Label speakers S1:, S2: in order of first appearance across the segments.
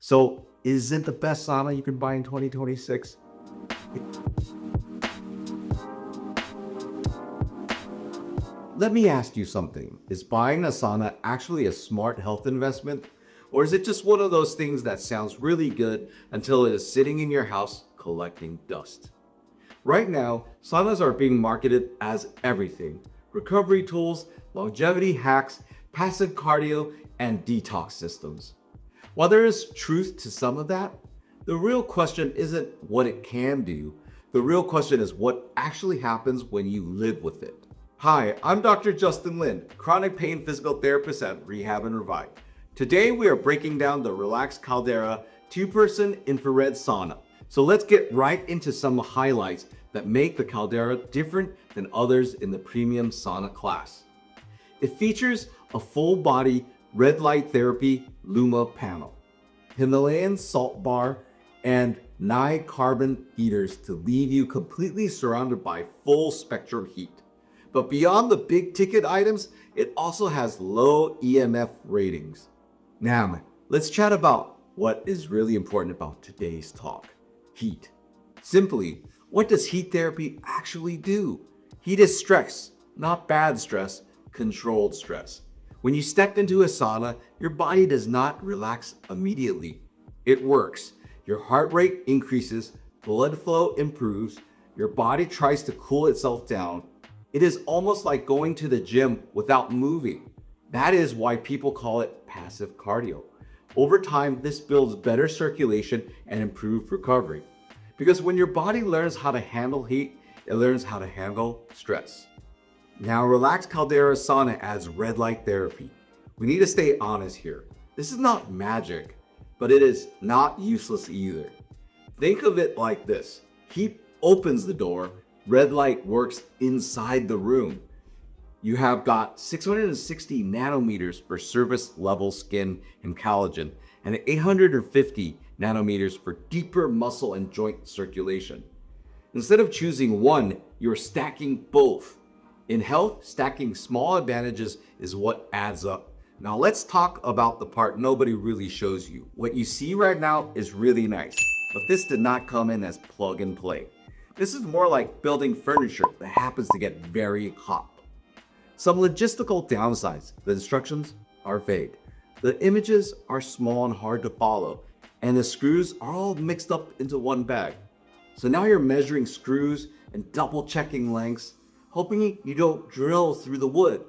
S1: So isn't the best sauna you can buy in 2026? Let me ask you something. Is buying a sauna actually a smart health investment? Or is it just one of those things that sounds really good until it is sitting in your house collecting dust? Right now, saunas are being marketed as everything: recovery tools, longevity hacks, passive cardio, and detox systems. While there is truth to some of that, the real question isn't what it can do. The real question is what actually happens when you live with it. Hi, I'm Dr. Justin Lin, chronic pain physical therapist at Rehab and Revive. Today we are breaking down the Relaxe Caldera 2-person infrared sauna. So let's get right into some highlights that make the Caldera different than others in the premium sauna class. It features a full body red light therapy Luma panel, Himalayan salt bar, and 9 carbon heaters to leave you completely surrounded by full spectrum heat. But beyond the big ticket items, it also has low EMF ratings. Now, let's chat about what is really important about today's talk: heat. Simply, what does heat therapy actually do? Heat is stress, not bad stress, controlled stress. When you step into a sauna, your body does not relax immediately. It works. Your heart rate increases, blood flow improves, your body tries to cool itself down. It is almost like going to the gym without moving. That is why people call it passive cardio. Over time, this builds better circulation and improved recovery. Because when your body learns how to handle heat, it learns how to handle stress. Now, Relaxe Caldera Sauna adds red light therapy. We need to stay honest here. This is not magic, but it is not useless either. Think of it like this: heat opens the door, red light works inside the room. You have got 660 nanometers for surface level skin and collagen, and 850 nanometers for deeper muscle and joint circulation. Instead of choosing one, you're stacking both. In health, stacking small advantages is what adds up. Now let's talk about the part nobody really shows you. What you see right now is really nice, but this did not come in as plug and play. This is more like building furniture that happens to get very hot. Some logistical downsides: the instructions are vague, the images are small and hard to follow, and the screws are all mixed up into one bag. So now you're measuring screws and double checking lengths, hoping you don't drill through the wood.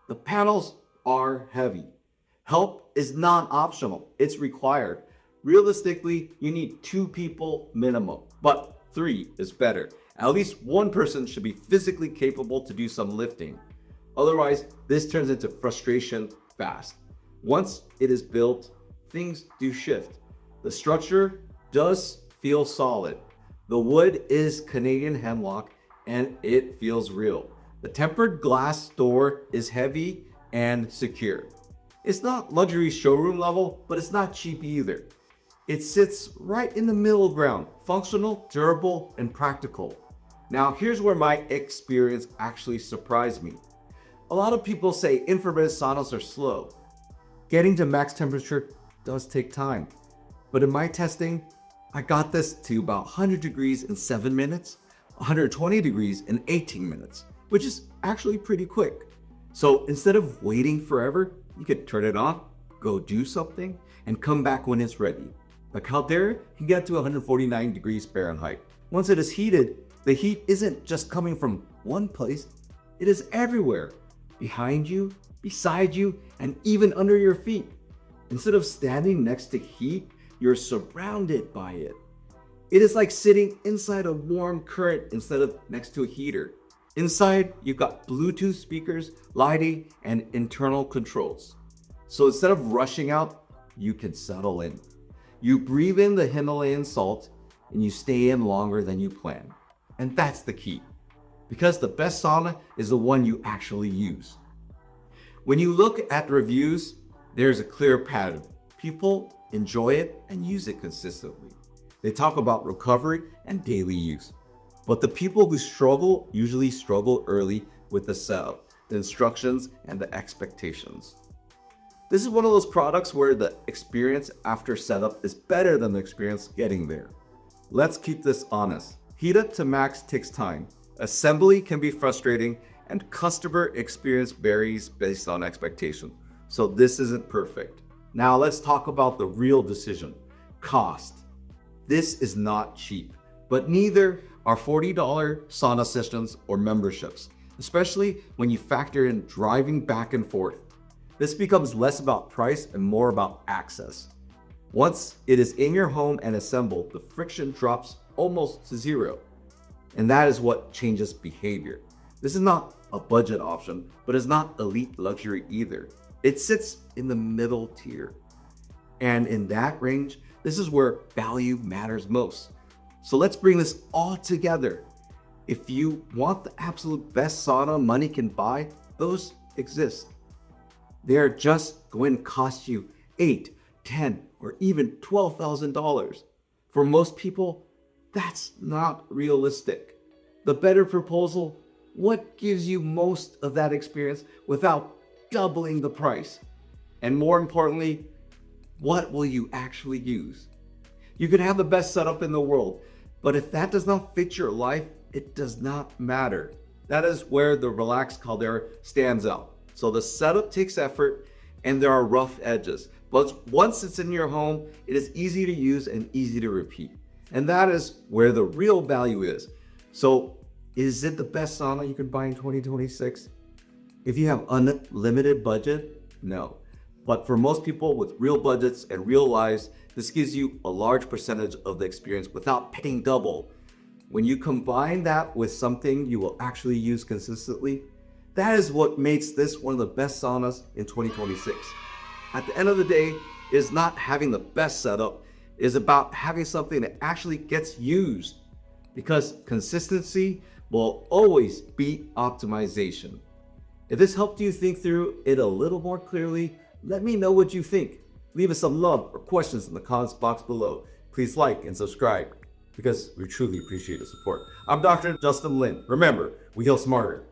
S1: The panels are heavy. Help is not optional, it's required. Realistically, you need 2 people minimum, but 3 is better. At least one person should be physically capable to do some lifting. Otherwise, this turns into frustration fast. Once it is built, things do shift. The structure does feel solid. The wood is Canadian hemlock and it feels real. The tempered glass door is heavy and secure. It's not luxury showroom level, but it's not cheap either. It sits right in the middle ground, functional, durable, and practical. Now, here's where my experience actually surprised me. A lot of people say infrared saunas are slow. Getting to max temperature does take time. But in my testing, I got this to about 100 degrees in 7 minutes, 120 degrees in 18 minutes, which is actually pretty quick. So instead of waiting forever, you could turn it on, go do something, and come back when it's ready. The Caldera can get to 149 degrees Fahrenheit. Once it is heated, the heat isn't just coming from one place, it is everywhere. Behind you, beside you, and even under your feet. Instead of standing next to heat, you're surrounded by it. It is like sitting inside a warm current instead of next to a heater. Inside, you've got Bluetooth speakers, lighting, and internal controls. So instead of rushing out, you can settle in. You breathe in the Himalayan salt, and you stay in longer than you planned. And that's the key, because the best sauna is the one you actually use. When you look at reviews, there's a clear pattern. People enjoy it and use it consistently. They talk about recovery and daily use. But the people who struggle usually struggle early with the setup, the instructions, and the expectations. This is one of those products where the experience after setup is better than the experience getting there. Let's keep this honest. Heated to max takes time. Assembly can be frustrating, and customer experience varies based on expectation. So this isn't perfect. Now let's talk about the real decision, cost. This is not cheap, but neither are $40 sauna sessions or memberships, especially when you factor in driving back and forth. This becomes less about price and more about access. Once it is in your home and assembled, the friction drops almost to zero. And that is what changes behavior. This is not a budget option, but it's not elite luxury either. It sits in the middle tier. And in that range, this is where value matters most. So let's bring this all together. If you want the absolute best sauna money can buy, those exist. They're just going to cost you $8, $10, or even $12,000. For most people, that's not realistic. The better proposal, what gives you most of that experience without doubling the price? And more importantly, what will you actually use? You can have the best setup in the world, but if that does not fit your life, it does not matter. That is where the Relaxe Caldera stands out. So the setup takes effort and there are rough edges, but once it's in your home, it is easy to use and easy to repeat. And that is where the real value is. So is it the best sauna you can buy in 2026? If you have unlimited budget, no. But for most people with real budgets and real lives, this gives you a large percentage of the experience without paying double. When you combine that with something you will actually use consistently, that is what makes this one of the best saunas in 2026. At the end of the day, it is not having the best setup, it is about having something that actually gets used, because consistency will always beat optimization. If this helped you think through it a little more clearly, let me know what you think. Leave us some love or questions in the comments box below. Please like and subscribe because we truly appreciate the support. I'm Dr. Justin Lin. Remember, we heal smarter.